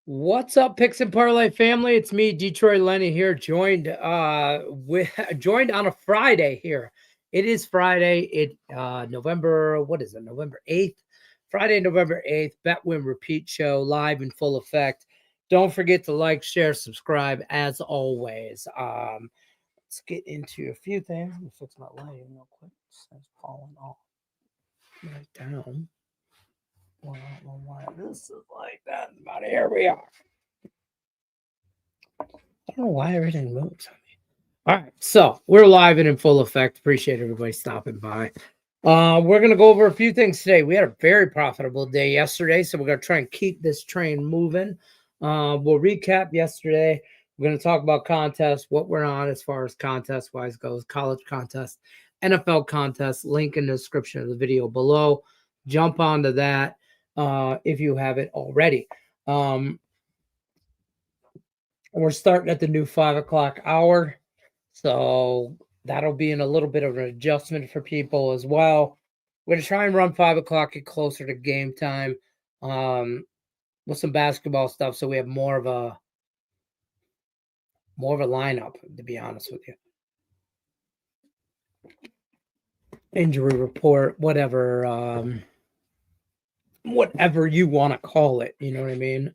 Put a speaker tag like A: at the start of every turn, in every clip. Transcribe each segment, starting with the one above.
A: What's up, Picks and Parlay family? It's me, Detroit Lenny here, joined joined on a Friday here. It is Friday. November, what is it? November 8th. Friday, November 8th, Bet Win Repeat show live in full effect. Don't forget to like, share, subscribe as always. Let's get into a few things. Let me fix my lighting real quick. It's falling off right down. Well, I don't know why this is like that, but here we are. I don't know why everything moves on me. All right, so we're live and in full effect. Appreciate everybody stopping by. We're gonna go over a few things today. We had a very profitable day yesterday, so we're gonna try and keep this train moving. We'll recap yesterday. We're gonna talk about contests, what we're on as far as contest wise goes, college contest, NFL contest. Link in the description of the video below. Jump onto that if you haven't already. We're starting at the new 5 o'clock hour. So that'll be in a little bit of an adjustment for people as well. We're going to try and run 5 o'clock, get closer to game time with some basketball stuff. So we have more of a lineup, to be honest with you. Injury report, whatever you want to call it. You know what I mean?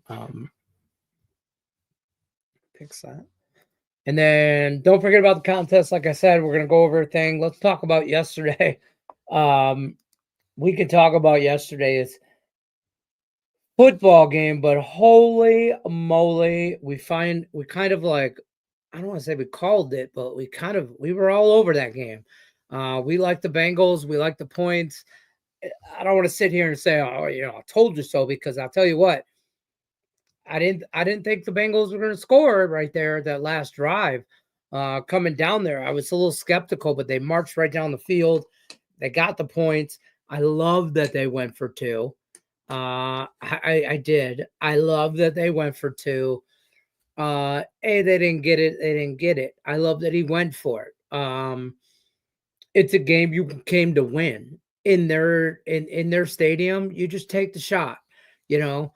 A: Fix that. And then don't forget about the contest. Like I said, we're going to go over everything. Let's talk about yesterday. We could talk about yesterday's football game, but holy moly, we kind of like, I don't want to say we called it, but we were all over that game. We like the Bengals. We like the points. I don't want to sit here and say, oh, I told you so, because I'll tell you what, I didn't think the Bengals were going to score right there that last drive. Coming down there, I was a little skeptical, but they marched right down the field. They got the points. I love that they went for two. I did. I love that they went for two. They didn't get it. They didn't get it. I love that he went for it. It's a game you came to win in their stadium. You just take the shot. You don't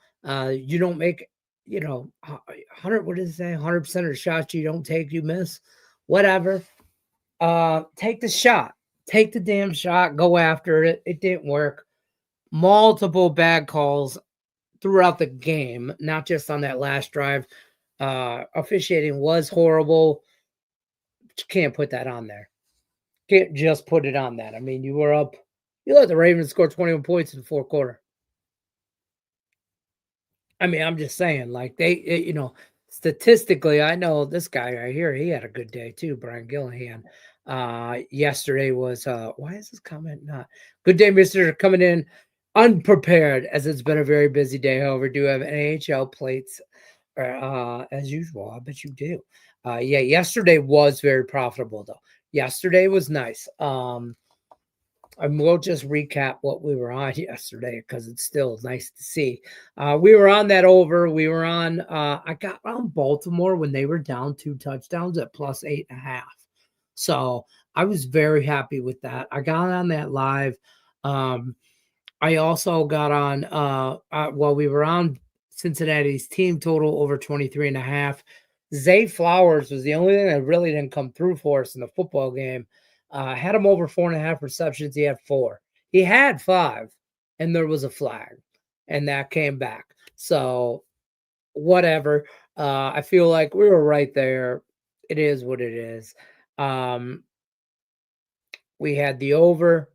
A: make 100. What does it say? 100% of the shots you don't take, you miss. Whatever. Take the shot. Take the damn shot. Go after it. It didn't work. Multiple bad calls throughout the game, not just on that last drive. Officiating was horrible. But you can't put that on there. Can't just put it on that. I mean, you were up. You let the Ravens score 21 points in the fourth quarter. I mean, I'm just saying, like statistically, I know this guy right here, he had a good day too, Brian Gillihan. Yesterday was why is this comment not good day, Mr. coming in unprepared, as it's been a very busy day. However, do have NHL plates as usual. I bet you do. Yesterday was very profitable though. Yesterday was nice. And we'll just recap what we were on yesterday because it's still nice to see. We were on that over. We were on, I got on Baltimore when they were down 2 touchdowns at plus 8.5. So I was very happy with that. I got on that live. I also got on, while we were on Cincinnati's team total over 23.5. Zay Flowers was the only thing that really didn't come through for us in the football game. Had him over 4.5 receptions. He had 4. He had 5, and there was a flag, and that came back. So whatever. I feel like we were right there. It is what it is. We had the over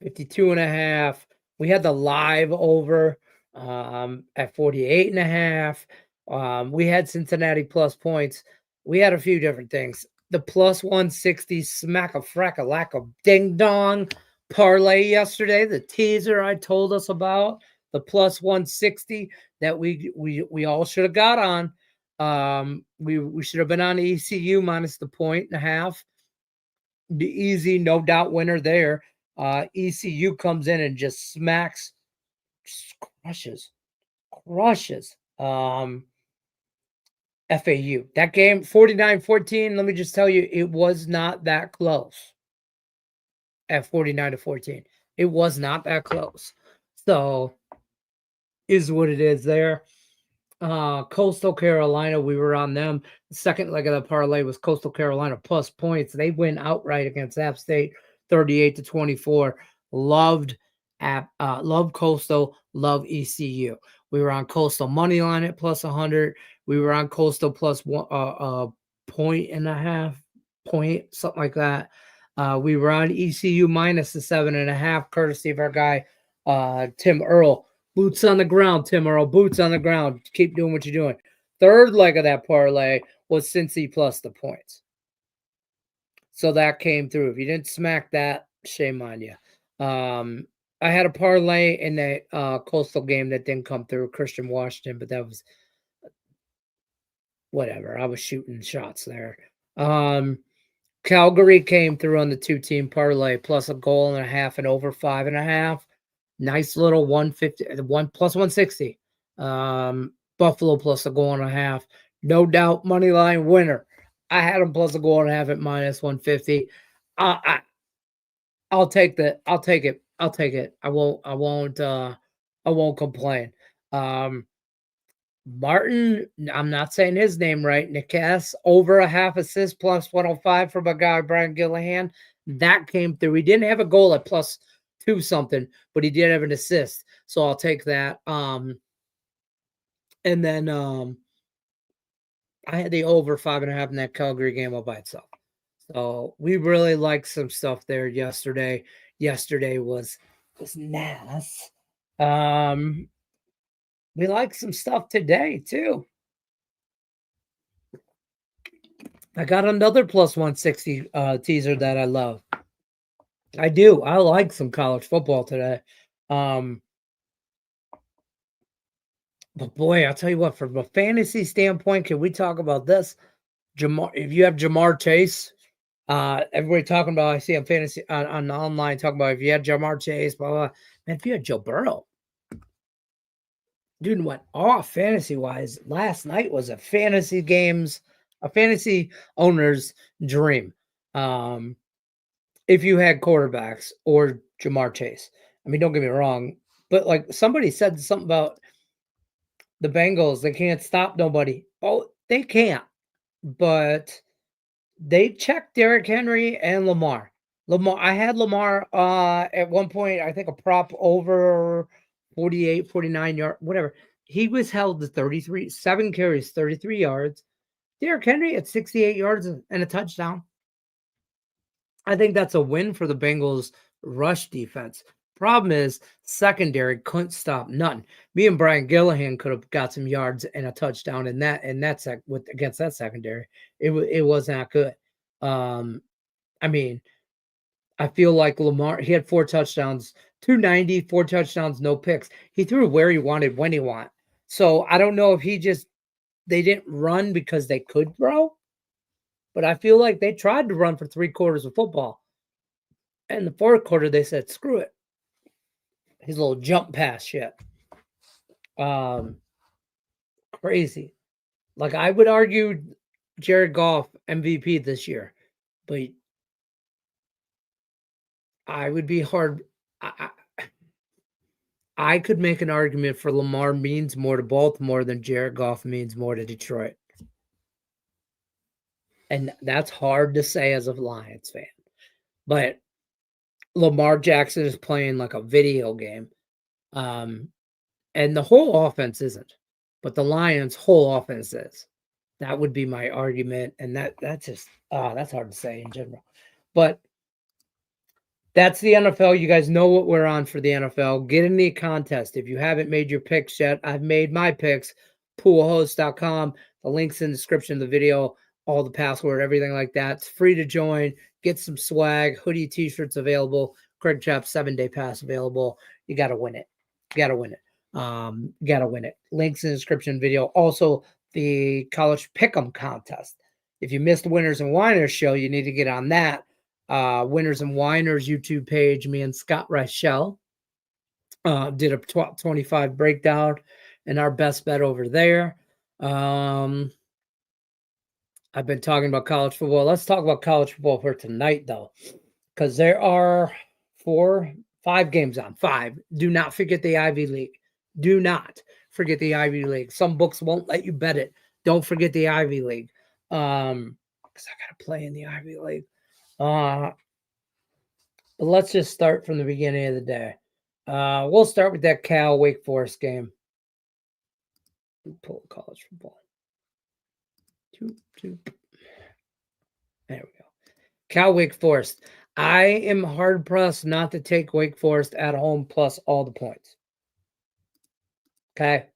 A: 52.5. We had the live over at 48.5. We had Cincinnati plus points. We had a few different things. The plus 160 smack a frack a lack of ding dong parlay yesterday, the teaser I told us about, the plus 160 that we all should have got on. We should have been on ECU minus the 1.5. The easy, no doubt winner there. ECU comes in and just smacks, just crushes. FAU. That game, 49-14, let me just tell you, it was not that close at 49-14. It was not that close. So, is what it is there. Coastal Carolina, we were on them. The second leg of the parlay was Coastal Carolina plus points. They win outright against App State, 38-24. Loved Coastal, love ECU. We were on Coastal money line at plus 100. We were on Coastal plus one, point and a half, something like that. We were on ECU minus the 7.5, courtesy of our guy Tim Earl. Boots on the ground, Tim Earl. Boots on the ground. Keep doing what you're doing. Third leg of that parlay was Cincy plus the points. So that came through. If you didn't smack that, shame on you. I had a parlay in the Coastal game that didn't come through, Christian Washington, but that was whatever. I was shooting shots there. Calgary came through on the 2-team parlay, plus a goal and a half and over 5.5. Nice little 150, plus 160. Buffalo plus a goal and a half. No doubt, money line winner. I had them plus a goal and a half at minus 150. I'll take that. I'll take it. I won't complain. Martin, I'm not saying his name right. Nikas, over a half assist plus 105 from a guy, Brian Gillihan. That came through. He didn't have a goal at plus 2 something, but he did have an assist. So I'll take that. And then I had the over 5.5 in that Calgary game all by itself. So we really liked some stuff there yesterday. Yesterday was nice. We like some stuff today too. I got another plus 160 teaser that I love. I do. I like some college football today. But boy, I'll tell you what, from a fantasy standpoint, can we talk about this? If you have Jamar Chase, everybody talking about, I see on fantasy on online talking about if you had Jamar Chase, blah, blah. Man, if you had Joe Burrow, dude went off fantasy wise. Last night was a fantasy owner's dream. If you had quarterbacks or Jamar Chase, I mean, don't get me wrong, but like somebody said something about the Bengals, they can't stop nobody. Oh, they can't, but they checked Derrick Henry and Lamar. I had Lamar at one point, I think a prop over 48, 49 yards, whatever. He was held to 33, 7 carries, 33 yards. Derrick Henry at 68 yards and a touchdown. I think that's a win for the Bengals rush defense. Problem is, secondary couldn't stop nothing. Me and Brian Gillihan could have got some yards and a touchdown against that secondary. It was not good. I mean, I feel like Lamar, he had 4 touchdowns, 290, 4 touchdowns, no picks. He threw where he wanted, when he wanted. So I don't know if they didn't run because they could throw, but I feel like they tried to run for 3 quarters of football. And the 4th quarter, they said, screw it. His little jump pass shit. Crazy. Like, I would argue Jared Goff MVP this year, but I would be hard. I could make an argument for Lamar means more to Baltimore than Jared Goff means more to Detroit. And that's hard to say as a Lions fan. But Lamar Jackson is playing like a video game. And the whole offense isn't. But the Lions' whole offense is. That would be my argument. And that's just that's hard to say in general. But that's the NFL. You guys know what we're on for the NFL. Get in the contest. If you haven't made your picks yet, I've made my picks. Poolhost.com. The link's in the description of the video. All the password, everything like that. It's free to join. Get some swag. Hoodie, t-shirts available. Craig Chap 7-day pass available. You got to win it. Got to win it. Links in the description video. Also, the college pick'em contest. If you missed the Winners and Winers show, you need to get on that. Winners and Winers YouTube page. Me and Scott Reichel did a 25 breakdown and our best bet over there. I've been talking about college football. Let's talk about college football for tonight, though, because there are 5 games on. 5. Do not forget the Ivy League. Do not forget the Ivy League. Some books won't let you bet it. Don't forget the Ivy League. Because I got to play in the Ivy League. But let's just start from the beginning of the day. We'll start with that Cal Wake Forest game. Pull college football. Two. There we go. Cal Wake Forest. I am hard pressed not to take Wake Forest at home plus all the points. Okay.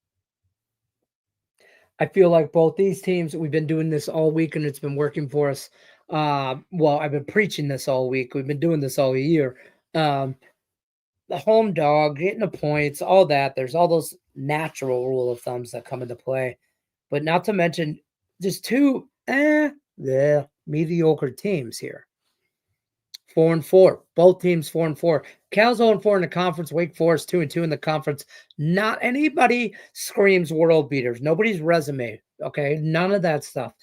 A: I feel like both these teams, we've been doing this all week and it's been working for us. Well, I've been preaching this all week. We've been doing this all year. The home dog, getting the points, all that. There's all those natural rule of thumbs that come into play. But not to mention just two mediocre teams here. 4-4. Both teams 4-4. Cal's 0-4 in the conference. Wake Forest 2-2 in the conference. Not anybody screams world beaters. Nobody's resume. Okay, none of that stuff.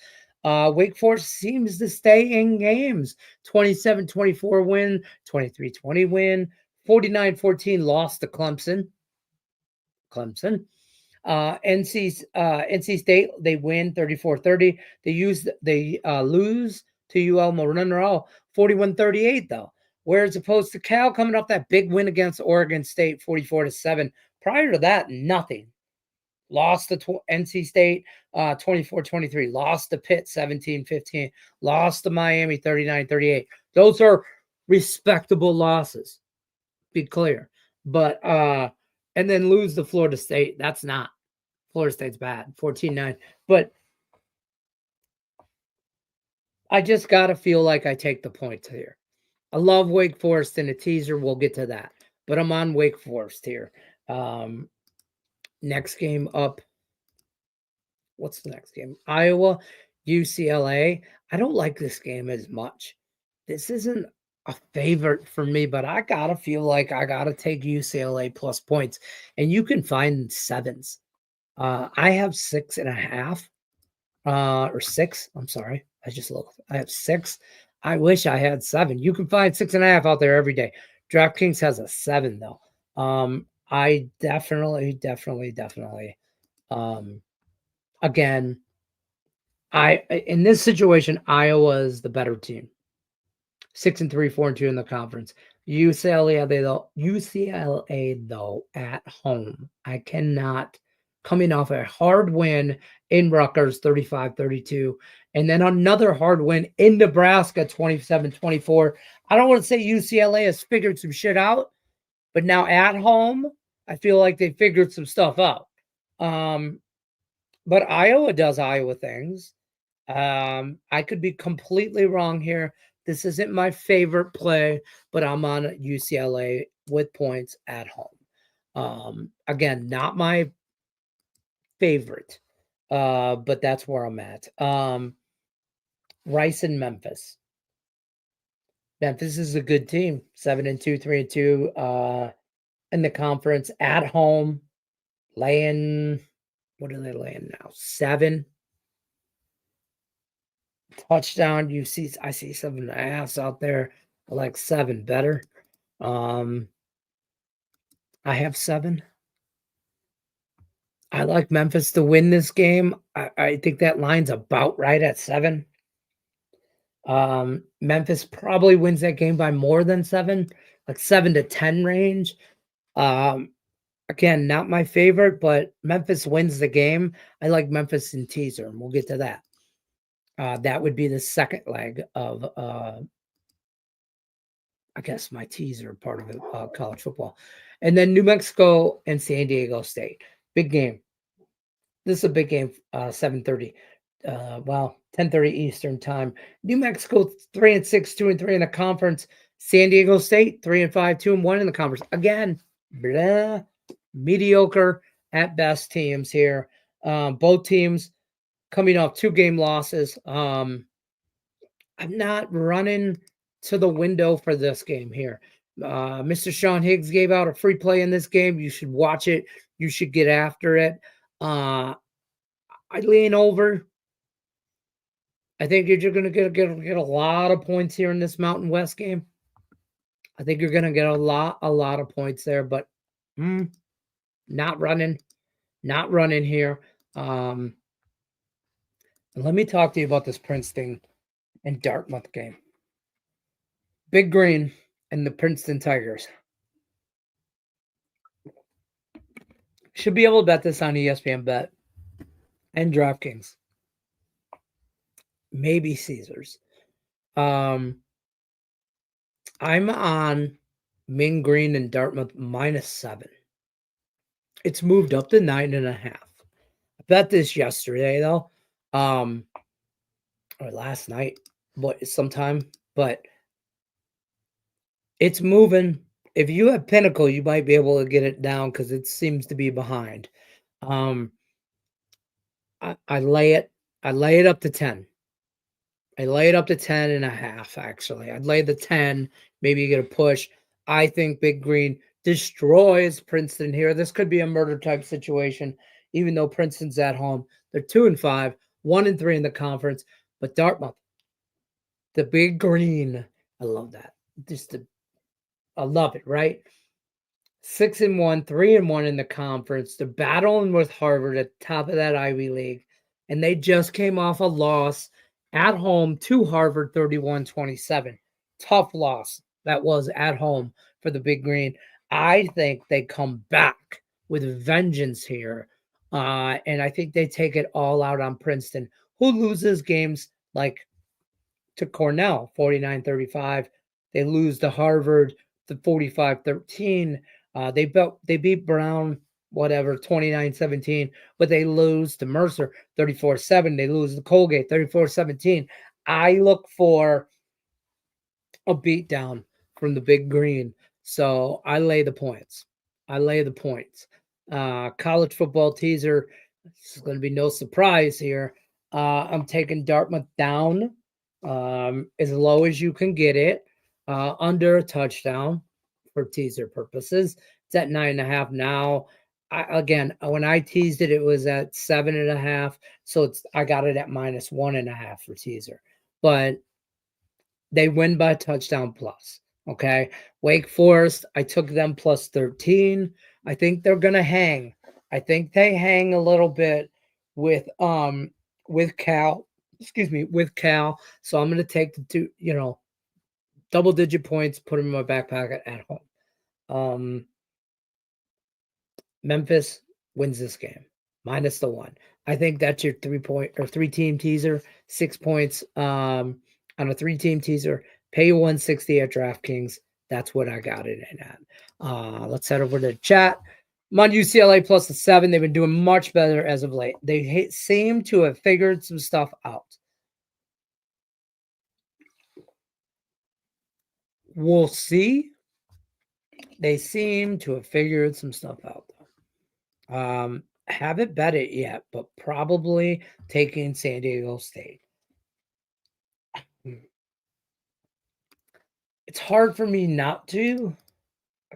A: Wake Forest seems to stay in games. 27-24 win. 23-20 win. 49-14 loss to Clemson. NC State, they win 34-30. They lose to UL Monroe 41-38 though. Whereas opposed to Cal coming off that big win against Oregon State 44-7. Prior to that, nothing. Lost to NC State 24-23. Lost to Pitt 17-15. Lost to Miami 39-38. Those are respectable losses. Be clear. But and then lose to Florida State. That's not. Florida State's bad. 14-9. But I just got to feel like I take the points here. I love Wake Forest in a teaser. We'll get to that. But I'm on Wake Forest here. Next game up. What's the next game? Iowa, UCLA. I don't like this game as much. This isn't a favorite for me, but I got to feel like I got to take UCLA plus points. And you can find sevens. I have 6.5 or 6. I'm sorry. I just looked. I have 6. I wish I had 7. You can find 6.5 out there every day. DraftKings has a 7 though. I definitely. Again, in this situation, Iowa is the better team. 6-3, 4-2 in the conference. UCLA though at home. I cannot. Coming off a hard win in Rutgers, 35-32, and then another hard win in Nebraska, 27-24. I don't want to say UCLA has figured some shit out, but now at home, I feel like they figured some stuff out. But Iowa does Iowa things. I could be completely wrong here. This isn't my favorite play, but I'm on UCLA with points at home. Again, not my favorite, but that's where I'm at. Rice and Memphis. Memphis is a good team. 7-2, 3-2 in the conference at home. Laying, what are they laying now? 7. Touchdown. I see 7.5 out there. I like 7 better. I have 7. I like Memphis to win this game. I think that line's about right at 7. Memphis probably wins that game by more than 7, like 7-10 range. Again, not my favorite, but Memphis wins the game. I like Memphis in teaser, and we'll get to that. That would be the second leg of, I guess, my teaser part of it, college football. And then New Mexico and San Diego State. Big game. This is a big game, 7:30. 10:30 Eastern time. New Mexico 3-6, 2-3 in the conference. San Diego State 3-5, 2-1 in the conference. Again, mediocre at best teams here. Both teams coming off 2-game losses. I'm not running to the window for this game here. Mr. Sean Higgs gave out a free play in this game. You should watch it. You should get after it. I lean over. I think you're going to get a lot of points here in this Mountain West game. I think you're going to get a lot of points there, but not running not running here. Let me talk to you about this Princeton and Dartmouth game. Big Green and the Princeton Tigers. Should be able to bet this on ESPN Bet and DraftKings. Maybe Caesars. I'm on Min Green and Dartmouth -7. It's moved up to 9.5. I bet this yesterday though, or last night, but sometime. But it's moving. If you have Pinnacle, you might be able to get it down because it seems to be behind. I lay it. I lay it up to 10. I lay it up to 10.5, actually. I'd lay the 10, maybe you get a push. I think Big Green destroys Princeton here. This could be a murder type situation, even though Princeton's at home. They're 2-5, 1-3 in the conference. But Dartmouth, the Big Green, I love that. I love it, right? 6-1, 3-1 in the conference. They're battling with Harvard at the top of that Ivy League. And they just came off a loss at home to Harvard, 31-27. Tough loss that was at home for the Big Green. I think they come back with vengeance here. And I think they take it all out on Princeton, who loses games like to Cornell, 49-35. They lose to Harvard, the 45-13. They beat Brown, whatever, 29-17, but they lose to Mercer 34-7. They lose to Colgate 34-17. I look for a beatdown from the Big Green. So I lay the points. College football teaser. This is going to be no surprise here. I'm taking Dartmouth down as low as you can get it, under a touchdown for teaser purposes. It's at 9.5 now. When I teased it, it was at 7.5. So I got it at -1.5 for teaser. But they win by a touchdown plus. Okay. Wake Forest, I took them +13. I think they're gonna hang. I think they hang a little bit with Cal. With Cal. So I'm gonna take the two, double-digit points, put them in my back pocket at home. Memphis wins this game, -1. I think that's your 3-team teaser, 6 points on a 3-team teaser. Pay you 160 at DraftKings. That's what I got it in at. Let's head over to the chat. I'm on UCLA +7. They've been doing much better as of late. They seem to have figured some stuff out. We'll see. They seem to have figured some stuff out, though. Haven't bet it yet, but probably taking San Diego State. It's hard for me not to.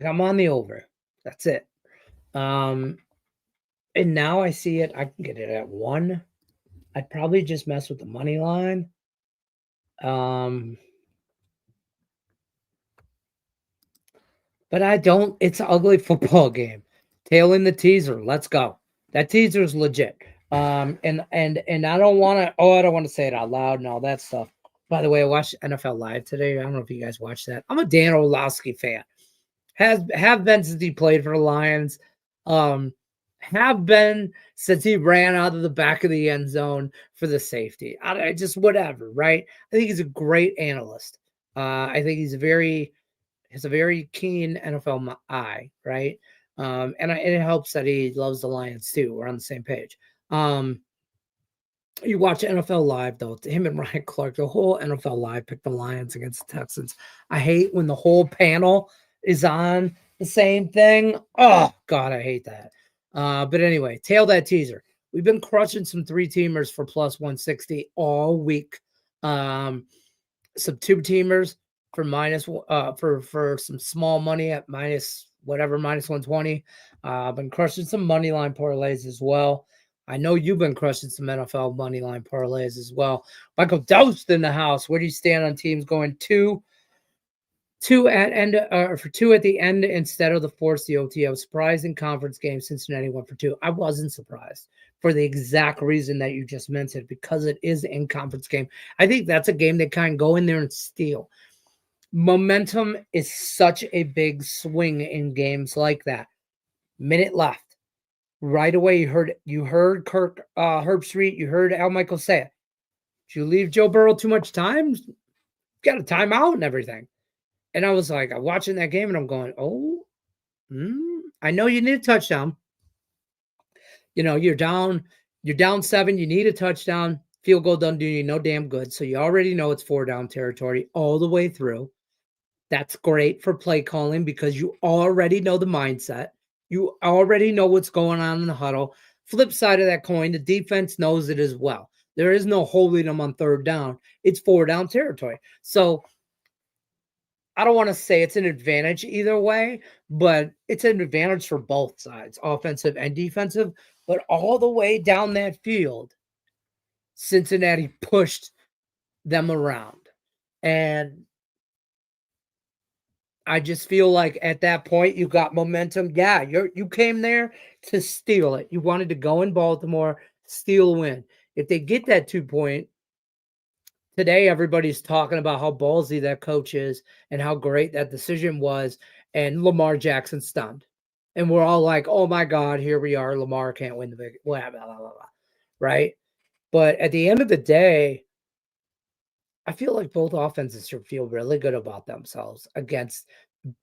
A: I'm on the over. That's it. And now I see it. I can get it at 1. I'd probably just mess with the money line. But I don't. It's an ugly football game. Tailing the teaser. Let's go. That teaser is legit. And I don't want to. Oh, I don't want to say it out loud and all that stuff. By the way, I watched NFL Live today. I don't know if you guys watched that. I'm a Dan Orlovsky fan. Have been since he played for the Lions. Have been since he ran out of the back of the end zone for the safety. I just whatever, right? I think he's a great analyst. I think he's has a very keen NFL eye, right? And it helps that he loves the Lions too. We're on the same page. You watch NFL Live, though, him and Ryan Clark, the whole NFL Live picked the Lions against the Texans. I hate when the whole panel is on the same thing. Oh, God, I hate that. But anyway, tail that teaser. We've been crushing some 3-teamers for +160 all week. Some 2-teamers for some small money at -120. Been crushing some money line parlays as well. I know you've been crushing some NFL money line parlays as well. Michael Doust in the house. Where do you stand on teams going 2 for two at the end instead of the forced the OT. I was surprised in conference games Cincinnati went for two. I wasn't surprised for the exact reason that you just mentioned, because it is an in conference game. I think that's a game they kind of go in there and steal. Momentum is such a big swing in games like that. Minute left. Right away, you heard Herb Street, you heard Al Michael say it. Did you leave Joe Burrow too much time? Got a timeout and everything. And I was like, I'm watching that game and I'm going, I know you need a touchdown. You know, you're down 7, you need a touchdown. Field goal doesn't do you no damn good. So you already know it's 4-down territory all the way through. That's great for play calling because you already know the mindset. You already know what's going on in the huddle. Flip side of that coin, the defense knows it as well. There is no holding them on 3rd down. It's 4-down territory. So I don't want to say it's an advantage either way, but it's an advantage for both sides, offensive and defensive. But all the way down that field, Cincinnati pushed them around. And I just feel like at that point you got momentum. Yeah, you came there to steal it. You wanted to go in Baltimore, steal a win. If they get that 2-point, today everybody's talking about how ballsy that coach is and how great that decision was, and Lamar Jackson stunned. And we're all like, oh my God, here we are. Lamar can't win the big blah, blah, blah, blah, blah. Right? But at the end of the day, I feel like both offenses should feel really good about themselves against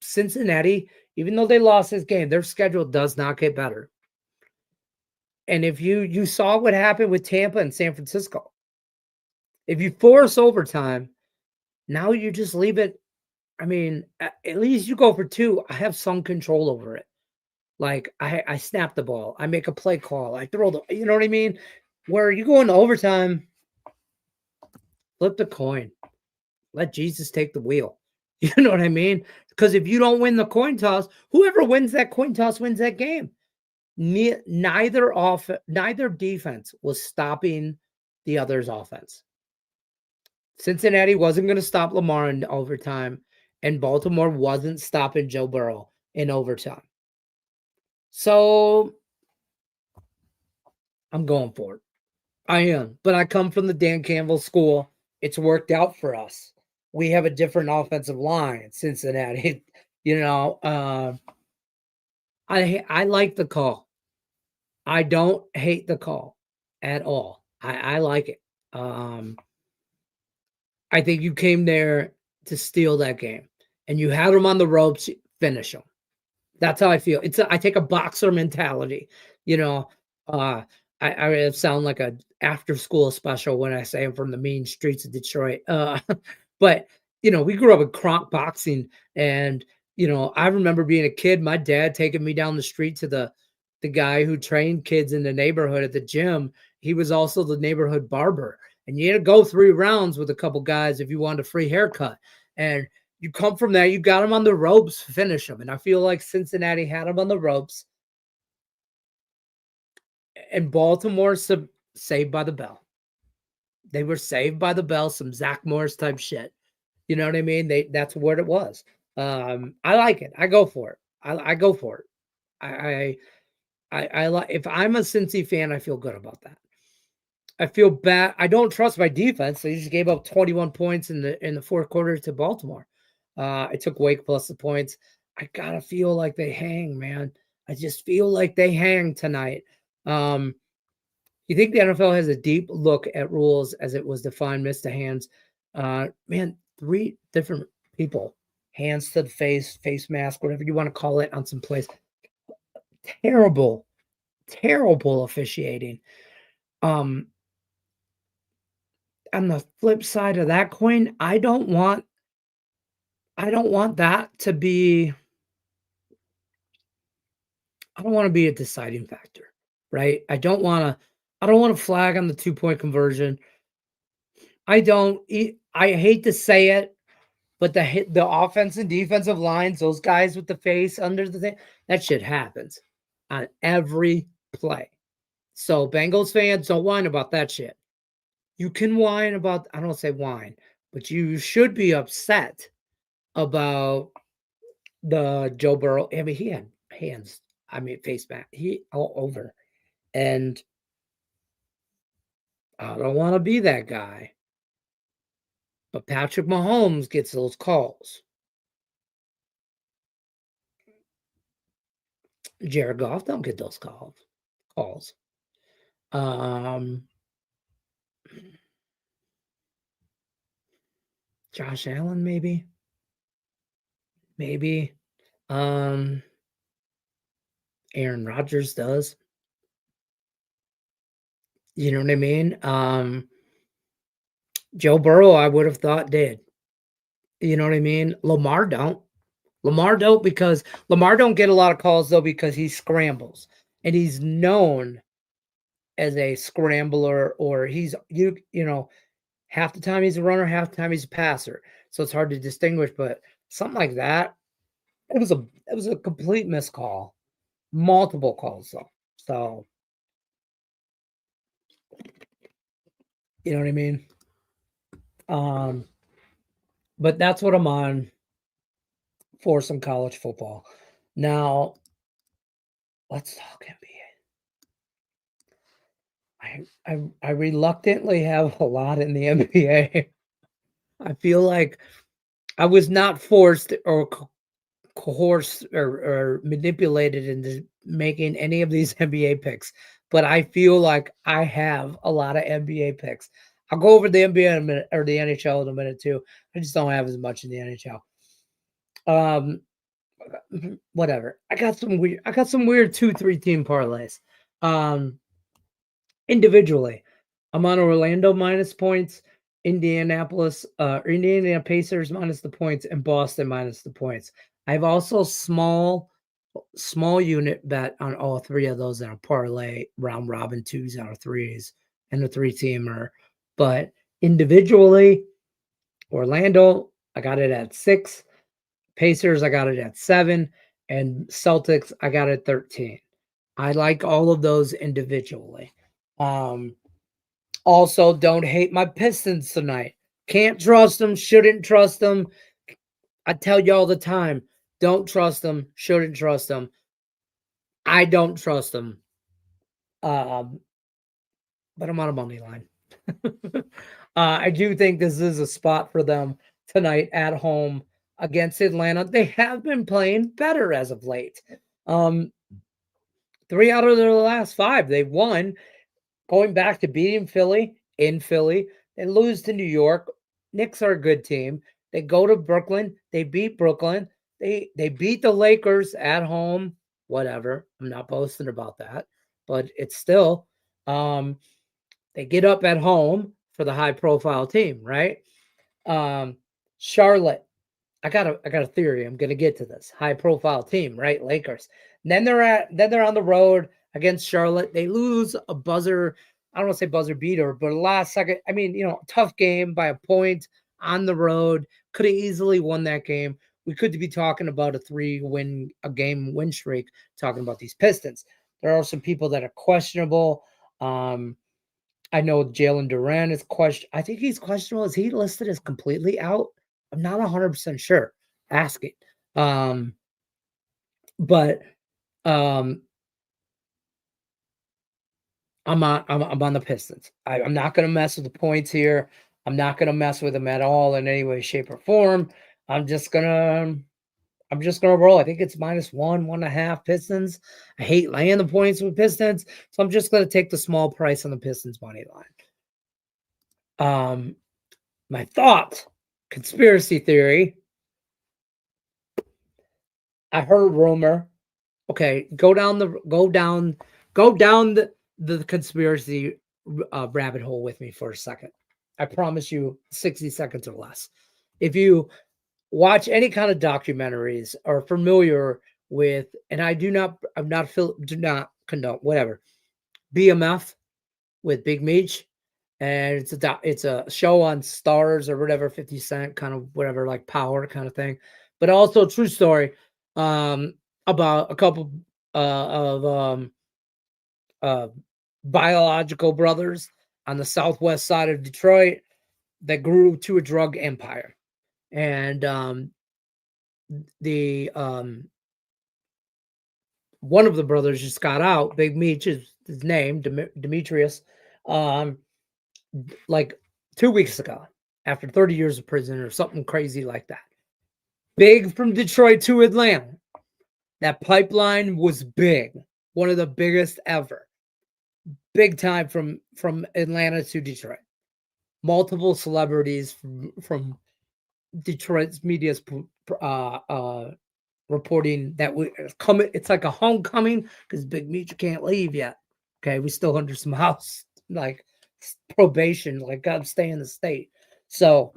A: Cincinnati. Even though they lost this game, their schedule does not get better. And if you saw what happened with Tampa and San Francisco, if you force overtime, now you just leave it. I mean, at least you go for 2. I have some control over it. Like I snap the ball, I make a play call, I throw the, you know what I mean? Where you go into overtime, flip the coin. Let Jesus take the wheel. You know what I mean? Because if you don't win the coin toss, whoever wins that coin toss wins that game. Neither defense was stopping the other's offense. Cincinnati wasn't going to stop Lamar in overtime, and Baltimore wasn't stopping Joe Burrow in overtime. So I'm going for it. I am, but I come from the Dan Campbell school. It's worked out for us. We have a different offensive line in Cincinnati. You know, I like the call. I don't hate the call at all. I like it. I think you came there to steal that game, and you had them on the ropes. Finish them. That's how I feel. I take a boxer mentality. You know, I sound like a after school special when I say I'm from the mean streets of Detroit. But you know, we grew up with Kronk boxing, and you know, I remember being a kid, my dad taking me down the street to the guy who trained kids in the neighborhood at the gym. He was also the neighborhood barber, and you had to go 3 rounds with a couple guys if you wanted a free haircut. And you come from there, you got them on the ropes, finish them. And I feel like Cincinnati had them on the ropes. And Baltimore saved by the bell. They were saved by the bell, some Zach Morris type shit. You know what I mean? That's what it was. I like it. I go for it. I go for it. I like, if I'm a Cincy fan, I feel good about that. I feel bad. I don't trust my defense. They just gave up 21 points in the 4th quarter to Baltimore. I took Wake plus the points. I gotta feel like they hang, man. I just feel like they hang tonight. You think the NFL has a deep look at rules as it was defined, missed to hands? Man, 3 different people, hands to the face mask, whatever you want to call it, on some plays. Terrible officiating. On the flip side of that coin, I don't want that to be. I don't want to be a deciding factor, right? I don't want to flag on the 2-point conversion. I hate to say it, but the offense and defensive lines, those guys with the face under the thing, that shit happens on every play. So Bengals fans, don't whine about that shit. You can whine about, I don't say whine, but you should be upset about the Joe Burrow. I mean, he had hands. I mean, face mask. He all over, and I don't want to be that guy. But Patrick Mahomes gets those calls. Jared Goff don't get those calls. Josh Allen, maybe. Aaron Rodgers does. You know what I mean? Joe Burrow, I would have thought did. You know what I mean? Lamar don't. Lamar don't get a lot of calls though because he scrambles and he's known as a scrambler, or he's half the time he's a runner, half the time he's a passer. So it's hard to distinguish, but something like that, it was a complete miscall. Multiple calls though. So you know what I mean? But that's what I'm on for some college football. Now, let's talk NBA. I reluctantly have a lot in the NBA. I feel like I was not forced or coerced or manipulated into making any of these NBA picks, but I feel like I have a lot of NBA picks. I'll go over the NBA in a minute, or the NHL in a minute too. I just don't have as much in the NHL. Whatever. I got some weird 2-3 team parlays. Individually, I'm on Orlando minus points, Indianapolis, Indiana Pacers minus the points, and Boston minus the points. I have also small unit bet on all three of those in a parlay, round robin 2s out of 3s, and a 3-teamer. But individually, Orlando, I got it at 6. Pacers, I got it at 7. And Celtics, I got it 13. I like all of those individually. Also, don't hate my Pistons tonight. Can't trust them, shouldn't trust them. I tell you all the time, don't trust them, shouldn't trust them. I don't trust them. But I'm on a money line. I do think this is a spot for them tonight at home against Atlanta. They have been playing better as of late. 3 out of their last 5, they've won. Going back to beating Philly in Philly, they lose to New York. Knicks are a good team. They go to Brooklyn. They beat Brooklyn. They beat the Lakers at home. Whatever. I'm not boasting about that, but it's still they get up at home for the high profile team, right? Charlotte. I got a theory. I'm gonna get to this high profile team, right? Lakers. And then they're on the road against Charlotte. They lose a buzzer. I don't want to say buzzer beater, but last second. I mean, tough game by a point on the road. Could have easily won that game. We could be talking about a game win streak. Talking about these Pistons. There are some people that are questionable. I know Jalen Duran is question. I think he's questionable. Is he listed as completely out? I'm not 100% sure. Ask it. But I'm on the Pistons. I'm not going to mess with the points here. I'm not going to mess with them at all in any way, shape, or form. I'm just gonna roll. I think it's -1, 1.5 Pistons. I hate laying the points with Pistons, so I'm just gonna take the small price on the Pistons money line. My thought, conspiracy theory. I heard rumor. Okay, go down the conspiracy rabbit hole with me for a second. I promise you 60 seconds or less. If you watch any kind of documentaries or familiar with, and do not condone whatever, BMF with Big Meech, and it's a show on Stars or whatever, 50 Cent kind of whatever, like Power kind of thing, but also true story about a couple of biological brothers on the southwest side of Detroit that grew to a drug empire. And the one of the brothers just got out. Big Meech is his name, Demetrius, like 2 weeks ago, after 30 years of prison or something crazy like that. Big from Detroit to Atlanta. That pipeline was big, one of the biggest ever. Big time from Atlanta to Detroit. Multiple celebrities from Detroit's media's reporting that we coming. It's like a homecoming because Big Meech can't leave yet. Okay, we still under some house like probation, like God stay in the state. So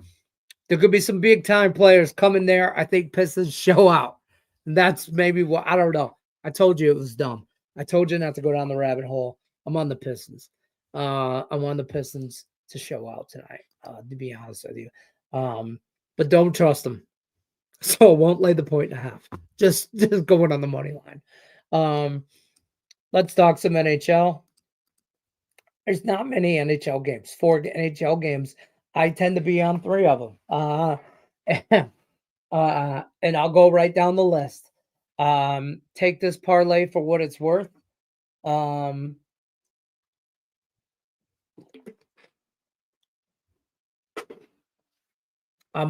A: there could be some big time players coming there. I think Pistons show out. And that's maybe what I don't know. I told you it was dumb. I told you not to go down the rabbit hole. I'm on the Pistons. I'm on the Pistons to show out tonight, to be honest with you. But don't trust them. So won't lay the 1.5. Just going on the money line. Let's talk some NHL. There's not many NHL games. 4 NHL games. I tend to be on 3 of them. And I'll go right down the list. Take this parlay for what it's worth. I'm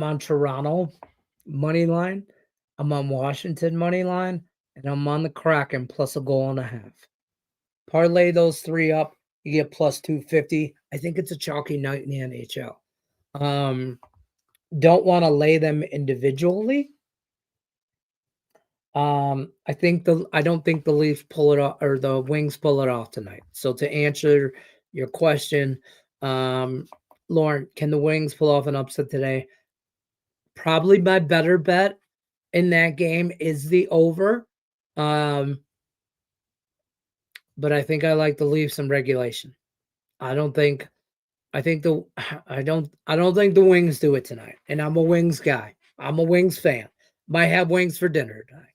A: on Toronto money line. I'm on Washington money line, and I'm on the Kraken plus 1.5. Parlay those 3 up, you get plus 250. I think it's a chalky night in the NHL. Don't want to lay them individually. I don't think the Leafs pull it off or the Wings pull it off tonight. So to answer your question, Lauren, can the Wings pull off an upset today? Probably my better bet in that game is the over. But I think I like the Leafs in regulation. I don't think the Wings do it tonight. And I'm a Wings guy. I'm a Wings fan. Might have wings for dinner tonight.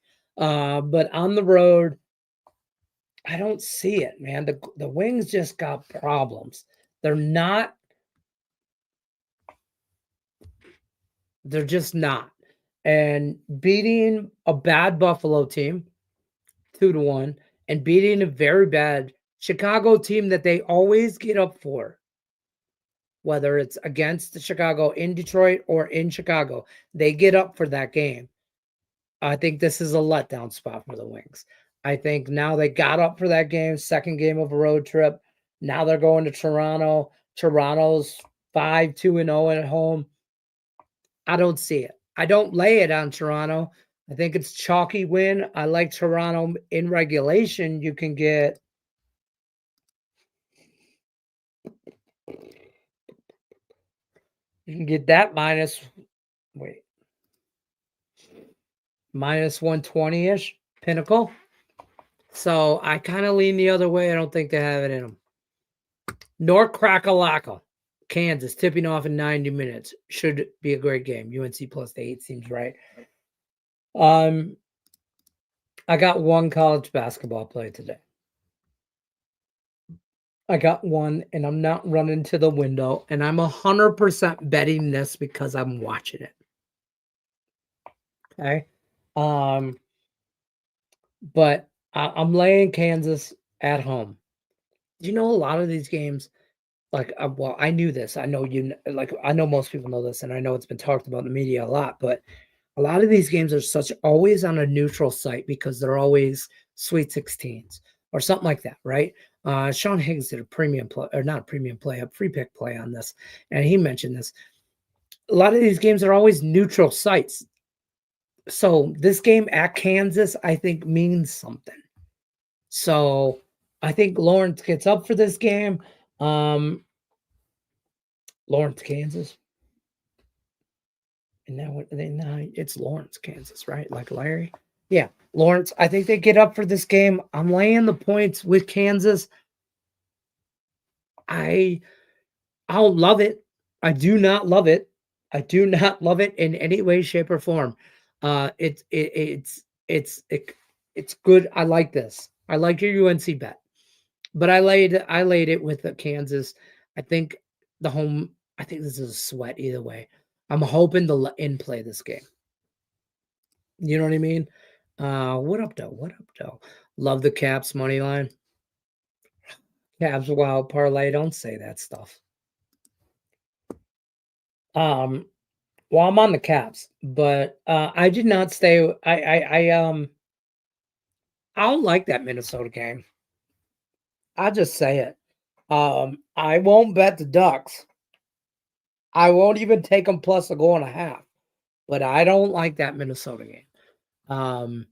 A: But on the road, I don't see it, man. The Wings just got problems. They're just not. And beating a bad Buffalo team 2-1 and beating a very bad Chicago team that they always get up for, whether it's against the Chicago in Detroit or in Chicago, they get up for that game. I think this is a letdown spot for the Wings. I think now they got up for that game, second game of a road trip. Now they're going to Toronto. Toronto's 5-2-0 at home. I don't see it. I don't lay it on Toronto. I think it's chalky win. I like Toronto in regulation. You can get that minus 120-ish Pinnacle. So I kind of lean the other way. I don't think they have it in them. North Crack-a-Lacka, Kansas, tipping off in 90 minutes. Should be a great game. UNC plus the 8 seems right. I got one college basketball play today. I got one, and I'm not running to the window, and I'm 100% betting this because I'm watching it. Okay? But I'm laying Kansas at home. You know, a lot of these games, like, well, I knew this. I know I know most people know this, and I know it's been talked about in the media a lot, but a lot of these games are always on a neutral site because they're always Sweet 16s or something like that, right? Sean Higgs did a premium play, or not a premium play, a free pick play on this, and he mentioned this. A lot of these games are always neutral sites. So this game at Kansas, I think, means something. So I think Lawrence gets up for this game. Lawrence, Kansas. And now it's Lawrence, Kansas, right? Like Larry. Yeah, Lawrence. I think they get up for this game. I'm laying the points with Kansas. I don't love it. I do not love it. I do not love it in any way, shape, or form. It's good. I like this. I like your UNC bet, but I laid it with the Kansas. I think this is a sweat either way. I'm hoping to in play this game. You know what I mean? What up, though? What up, though? Love the Caps money line. Caps wild parlay. Don't say that stuff. Um, well, I'm on the Caps, but I did not stay. I don't like that Minnesota game. I'll just say it. I won't bet the Ducks. I won't even take them plus a goal and a half. But I don't like that Minnesota game.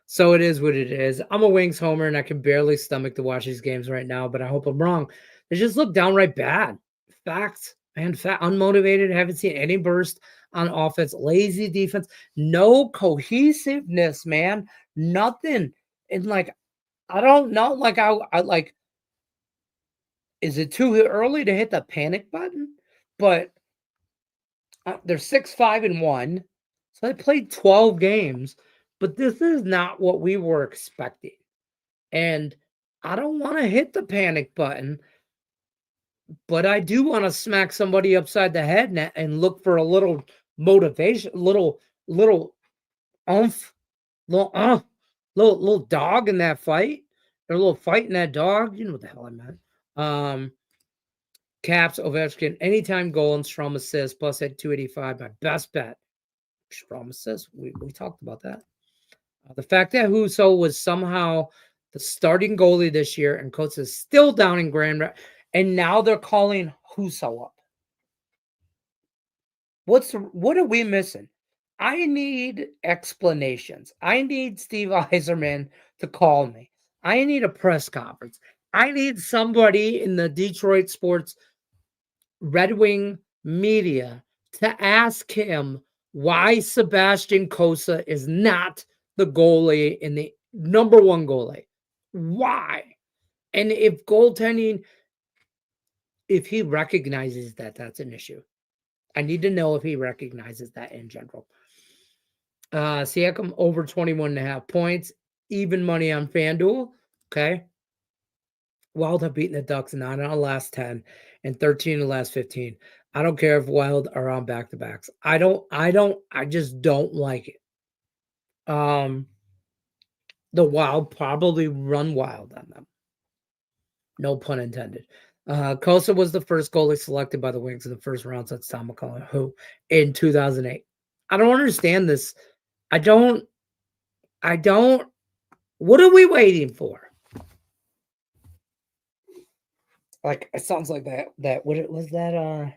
A: So it is what it is. I'm a Wings homer, and I can barely stomach to watch these games right now, but I hope I'm wrong. They just look downright bad. Facts, man. Unmotivated. Haven't seen any burst on offense. Lazy defense. No cohesiveness, man. Nothing. And like, I don't know. Like, I like. Is it too early to hit the panic button? But they're 6-5-1, so they played 12 games. But this is not what we were expecting. And I don't want to hit the panic button, but I do want to smack somebody upside the head and look for a little motivation, little umph, little dog in that fight, or a little fight in that dog. You know what the hell I meant. Caps, Ovechkin, anytime goal and Strom assist plus at 285. My best bet. Strom assist. We talked about that. The fact that Husso was somehow the starting goalie this year and Coates is still down in Grand, and now they're calling Husso up. What are we missing? I need explanations. I need Steve Eiserman to call me. I need a press conference. I need somebody in the Detroit sports Red Wing media to ask him why Sebastian Cossa is not the goalie in the number one goalie. Why? And if goaltending, if he recognizes that that's an issue. I need to know if he recognizes that in general. Siakam over 21.5 points. Even money on FanDuel. Okay. Wild have beaten the Ducks 9 out of the last 10 and 13 of the last 15. I don't care if Wild are on back-to-backs. I just don't like it. The Wild probably run wild on them. No pun intended. Costa was the first goalie selected by the Wings in the first round since Tom McCullough, who in 2008. I don't understand this. I don't. What are we waiting for? Like, it sounds like that what it was that I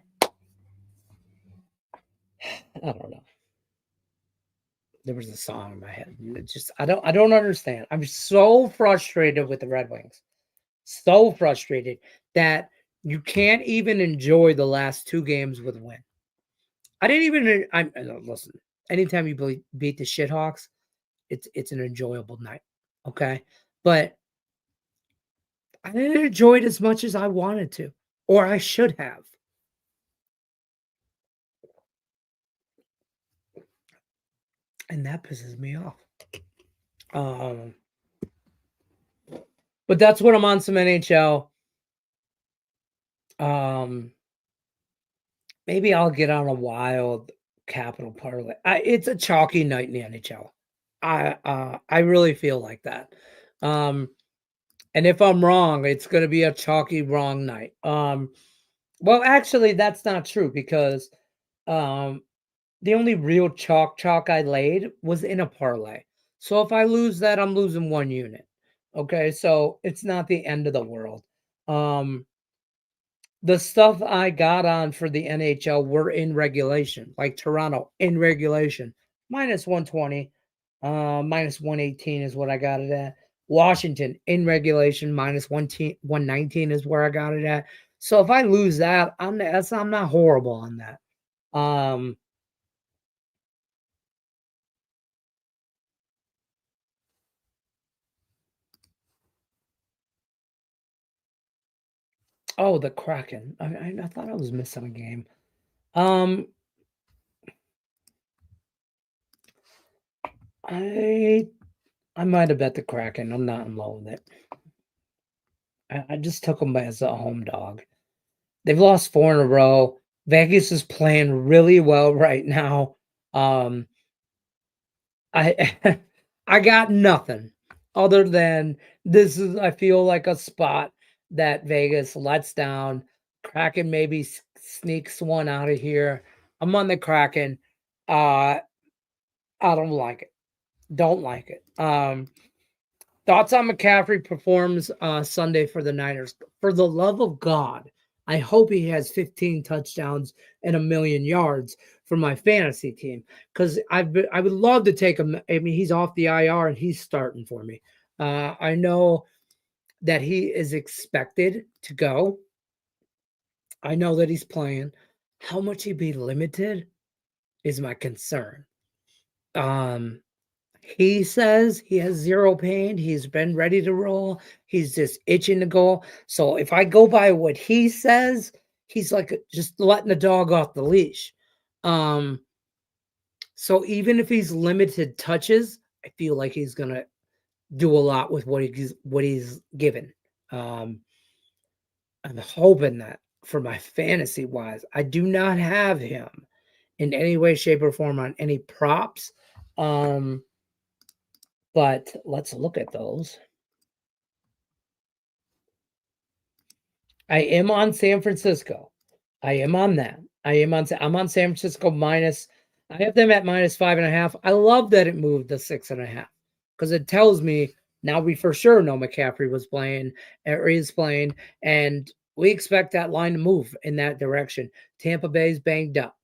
A: don't know. There was a song in my head. It just I don't understand. I'm so frustrated with the Red Wings. So frustrated that you can't even enjoy the last 2 games with a win. I didn't even listen. Anytime you beat the Shithawks, it's an enjoyable night. Okay? But I didn't enjoy it as much as I wanted to, or I should have. And that pisses me off. But that's what I'm on some NHL. Maybe I'll get on a wild capital parlay. It's a chalky night in the NHL. I really feel like that. And if I'm wrong, it's going to be a chalky wrong night. Well, actually, that's not true because the only real chalk I laid was in a parlay. So if I lose that, I'm losing 1 unit. Okay, so it's not the end of the world. The stuff I got on for the NHL were in regulation, like Toronto in regulation, minus 120, minus 118 is what I got it at. Washington in regulation, minus 119 is where I got it at. So if I lose that, I'm not horrible on that. Oh, the Kraken. I thought I was missing a game. I might have bet the Kraken. I'm not in love with it. I just took them as a home dog. They've lost 4 in a row. Vegas is playing really well right now. I I got nothing other than this is I feel like a spot that Vegas lets down. Kraken maybe sneaks one out of here. I'm on the Kraken. Uh, I don't like it. Don't like it. Thoughts on McCaffrey performs Sunday for the Niners. For the love of God, I hope he has 15 touchdowns and 1,000,000 yards for my fantasy team because I would love to take him. I mean, he's off the IR and he's starting for me. I know that he is expected to go. I know that he's playing. How much he'd be limited is my concern. He says he has zero pain. He's been ready to roll. He's just itching to go. So if I go by what he says, he's like just letting the dog off the leash. So even if he's limited touches, I feel like he's gonna do a lot with what he's given. Um, I'm hoping that for my fantasy wise, I do not have him in any way, shape, or form on any props. But let's look at those. I am on San Francisco. I am on that. I'm on San Francisco minus. I have them at -5.5. I love that it moved to 6.5 because it tells me now we for sure know McCaffrey was playing or is playing, and we expect that line to move in that direction. Tampa Bay's banged up,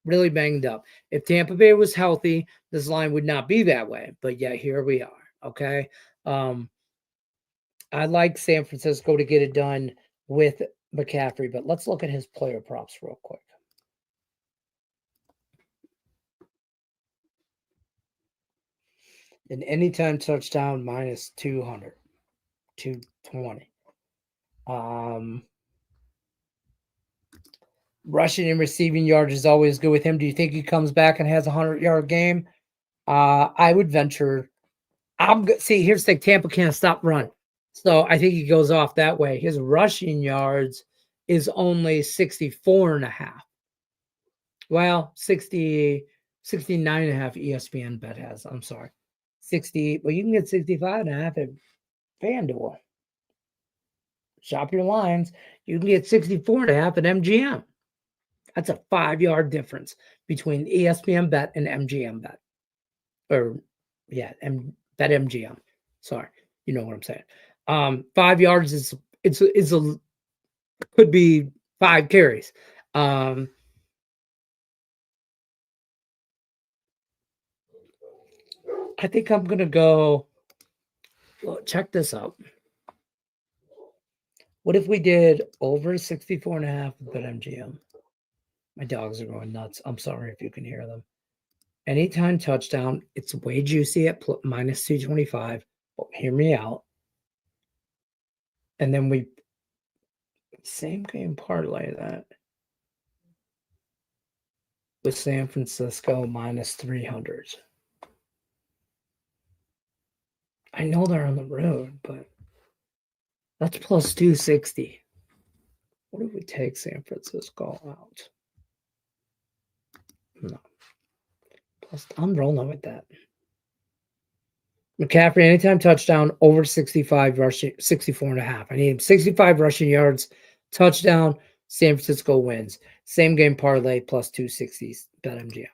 A: really banged up. If Tampa Bay was healthy, this line would not be that way. But yet here we are. Okay. I like San Francisco to get it done with McCaffrey, but let's look at his player props real quick. An anytime touchdown -200, 220. Rushing and receiving yards is always good with him. Do you think he comes back and has a 100-yard game? I would venture. See, here's the thing: Tampa can't stop run, so I think he goes off that way. His rushing yards is only 64.5. Well, 69.5 ESPN bet has. I'm sorry. 60. Well, you can get 65.5 at FanDuel. Shop your lines. You can get 64.5 at MGM. That's a 5-yard difference between ESPN bet and MGM bet. Or yeah, bet MGM. Sorry. You know what I'm saying. 5 yards is could be 5 carries. I think I'm gonna go. Well, check this out. What if we did over 64.5 at MGM? My dogs are going nuts. I'm sorry if you can hear them. Anytime touchdown, it's way juicy at -225. But hear me out. And then we same game parlay that with San Francisco -300. I know they're on the road, but that's +260. What if we take San Francisco out? No. Plus, I'm rolling with that. McCaffrey, anytime touchdown, over 65 rushing, 64.5. I need him 65 rushing yards, touchdown, San Francisco wins. Same game parlay +260. Bet MGM.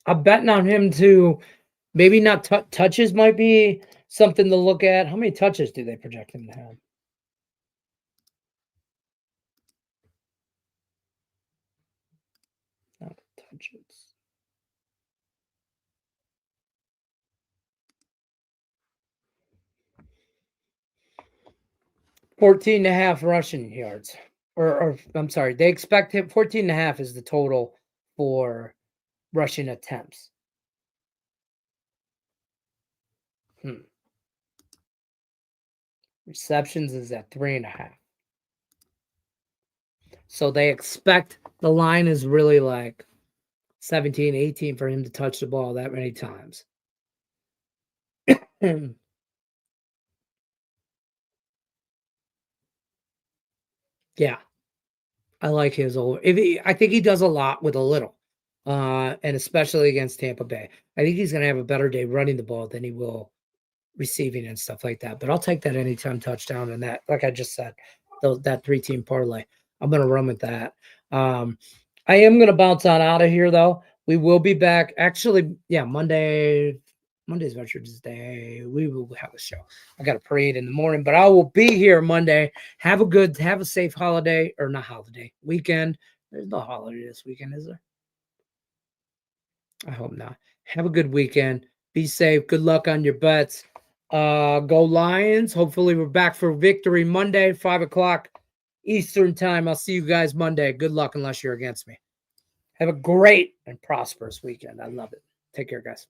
A: I'm betting on him to maybe not touches might be something to look at. How many touches do they project him to have? Not touches. 14.5 rushing yards. Or I'm sorry, they expect him 14.5 is the total for rushing attempts. Receptions is at 3.5. So they expect the line is really like 17, 18 for him to touch the ball that many times. Yeah. I like his old. I think he does a lot with a little. and especially against Tampa Bay. I think he's going to have a better day running the ball than he will receiving and stuff like that. But I'll take that anytime touchdown and that, like I just said, that 3-team parlay. I'm going to run with that. I am going to bounce on out of here, though. We will be back. Actually, yeah, Monday's Veterans Day. We will have a show. I got a parade in the morning, but I will be here Monday. Have a safe holiday, or not holiday, weekend. There's no holiday this weekend, is there? I hope not. Have a good weekend. Be safe. Good luck on your bets. Go Lions. Hopefully we're back for victory Monday, 5:00 Eastern time. I'll see you guys Monday. Good luck unless you're against me. Have a great and prosperous weekend. I love it. Take care, guys.